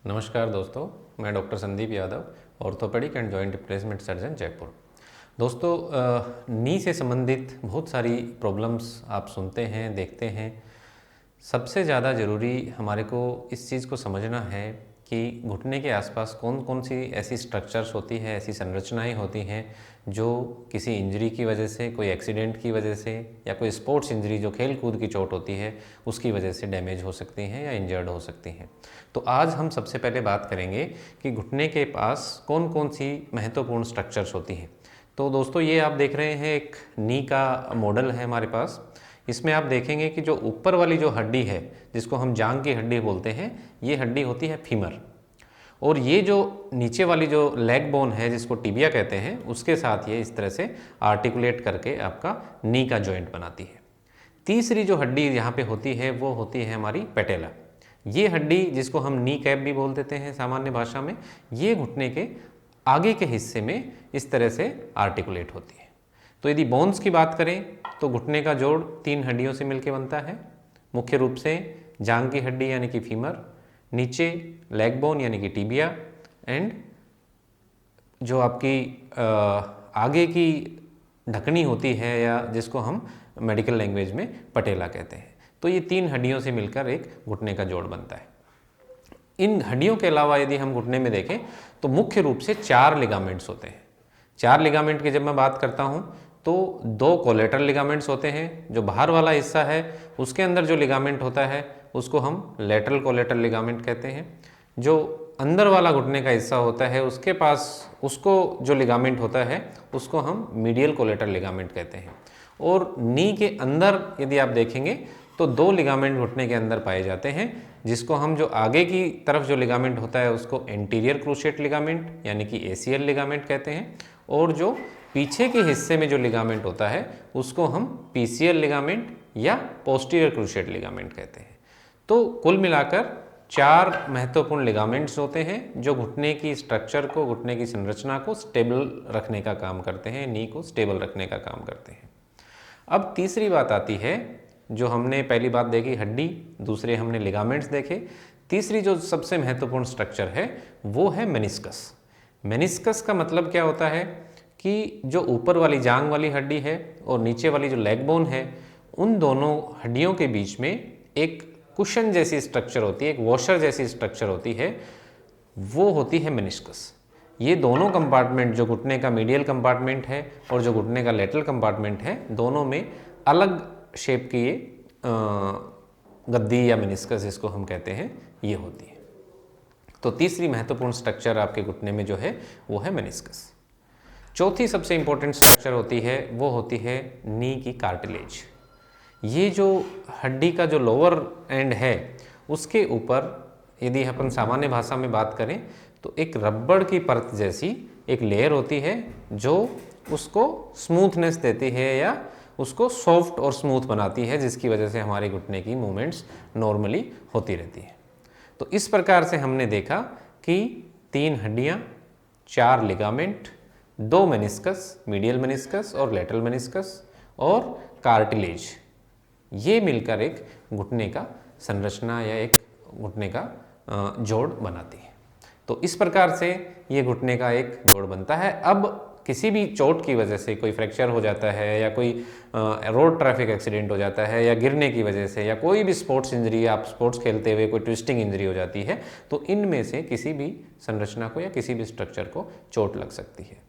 नमस्कार दोस्तों, मैं doctor Sandeep Yadav, orthopaedic and joint replacement surgeon Jaipur. दोस्तों, नी से संबंधित बहुत सारी प्रॉब्लम्स आप सुनते हैं, देखते हैं। सबसे ज़्यादा ज़रूरी हमारे को इस चीज़ को समझना है कि घुटने के आसपास कौन कौन सी ऐसी स्ट्रक्चर्स होती हैं, ऐसी संरचनाएं होती हैं जो किसी इंजरी की वजह से, कोई एक्सीडेंट की वजह से या कोई स्पोर्ट्स इंजरी जो खेल कूद की चोट होती है उसकी वजह से डैमेज हो सकती हैं या इंजर्ड हो सकती हैं। तो आज हम सबसे पहले बात करेंगे कि घुटने के पास कौन कौन सी महत्वपूर्ण स्ट्रक्चर्स होती हैं। तो दोस्तों, ये आप देख रहे हैं, एक नी का मॉडल है हमारे पास। इसमें आप देखेंगे कि जो ऊपर वाली जो हड्डी है, जिसको हम जांग की हड्डी बोलते हैं, ये हड्डी होती है फीमर। और ये जो नीचे वाली जो लेग बोन है, जिसको टिबिया कहते हैं, उसके साथ ये इस तरह से आर्टिकुलेट करके आपका नी का जॉइंट बनाती है। तीसरी जो हड्डी यहाँ पे होती है वो होती है हमारी पेटेला। ये हड्डी, जिसको हम नी कैप भी बोल देते हैं सामान्य भाषा में, ये घुटने के आगे के हिस्से में इस तरह से आर्टिकुलेट होती है। तो यदि बोन्स की बात करें तो घुटने का जोड़ 3 हड्डियों से मिलकर बनता है। मुख्य रूप से जांग की हड्डी यानी कि फीमर, नीचे लेग बोन यानी कि टिबिया, एंड जो आपकी आगे की ढकनी होती है या जिसको हम मेडिकल लैंग्वेज में पटेला कहते हैं। तो ये 3 हड्डियों से मिलकर एक घुटने का जोड़ बनता है। इन हड्डियों के अलावा यदि हम घुटने में देखें तो मुख्य रूप से 4 लिगामेंट्स होते हैं। 4 लिगामेंट की जब मैं बात करता हूं तो 2 कोलेटरल लिगामेंट्स होते हैं। जो बाहर वाला हिस्सा है उसके अंदर जो लिगामेंट होता है उसको हम लेटरल कोलेटरल लिगामेंट कहते हैं। जो अंदर वाला घुटने का हिस्सा होता है उसके पास उसको जो लिगामेंट होता है उसको हम मीडियल कोलेटरल लिगामेंट कहते हैं। और नी के अंदर यदि आप देखेंगे तो 2 लिगामेंट घुटने के अंदर पाए जाते हैं, जिसको हम जो आगे की तरफ जो लिगामेंट होता है उसको एंटीरियर क्रूशिएट लिगामेंट यानी कि एसीएल लिगामेंट कहते हैं, और जो पीछे के हिस्से में जो लिगामेंट होता है उसको हम पीसीएल लिगामेंट या पोस्टीरियर क्रूशिएट लिगामेंट कहते हैं। तो कुल मिलाकर 4 महत्वपूर्ण लिगामेंट्स होते हैं जो घुटने की स्ट्रक्चर को, घुटने की संरचना को स्टेबल रखने का काम करते हैं, नी को स्टेबल रखने का काम करते हैं। अब तीसरी बात आती है, जो हमने पहली बात देखी हड्डी, दूसरे हमने लिगामेंट्स देखे, तीसरी जो सबसे महत्वपूर्ण स्ट्रक्चर है वो है मेनिस्कस। मेनिस्कस का मतलब क्या होता है कि जो ऊपर वाली जांग वाली हड्डी है और नीचे वाली जो लेग बोन है, उन दोनों हड्डियों के बीच में एक कुशन जैसी स्ट्रक्चर होती है, एक वॉशर जैसी स्ट्रक्चर होती है, वो होती है मेनिस्कस। ये दोनों कंपार्टमेंट, जो घुटने का मीडियल कंपार्टमेंट है और जो घुटने का लेटरल कंपार्टमेंट है, दोनों में अलग शेप की ये गद्दी या मेनिस्कस जिसको हम कहते हैं, ये होती है। तो तीसरी महत्वपूर्ण स्ट्रक्चर आपके घुटने में जो है वो है मेनिस्कस। चौथी सबसे इंपॉर्टेंट स्ट्रक्चर होती है वो होती है नी की कार्टिलेज। ये जो हड्डी का जो लोअर एंड है उसके ऊपर यदि अपन सामान्य भाषा में बात करें तो एक रबड़ की परत जैसी एक लेयर होती है जो उसको स्मूथनेस देती है या उसको सॉफ्ट और स्मूथ बनाती है, जिसकी वजह से हमारे घुटने की मूवमेंट्स नॉर्मली होती रहती है। तो इस प्रकार से हमने देखा कि 3 हड्डियां, 4 लिगामेंट, 2 मेनिस्कस, मीडियल मेनिस्कस और लेटरल मेनिस्कस, और कार्टिलेज, ये मिलकर एक घुटने का संरचना या एक घुटने का जोड़ बनाती है। तो इस प्रकार से ये घुटने का एक जोड़ बनता है। अब किसी भी चोट की वजह से कोई फ्रैक्चर हो जाता है या कोई रोड ट्रैफिक एक्सीडेंट हो जाता है या गिरने की वजह से या कोई भी स्पोर्ट्स इंजरी, आप स्पोर्ट्स खेलते हुए कोई ट्विस्टिंग इंजरी हो जाती है, तो इनमें से किसी भी संरचना को या किसी भी स्ट्रक्चर को चोट लग सकती है।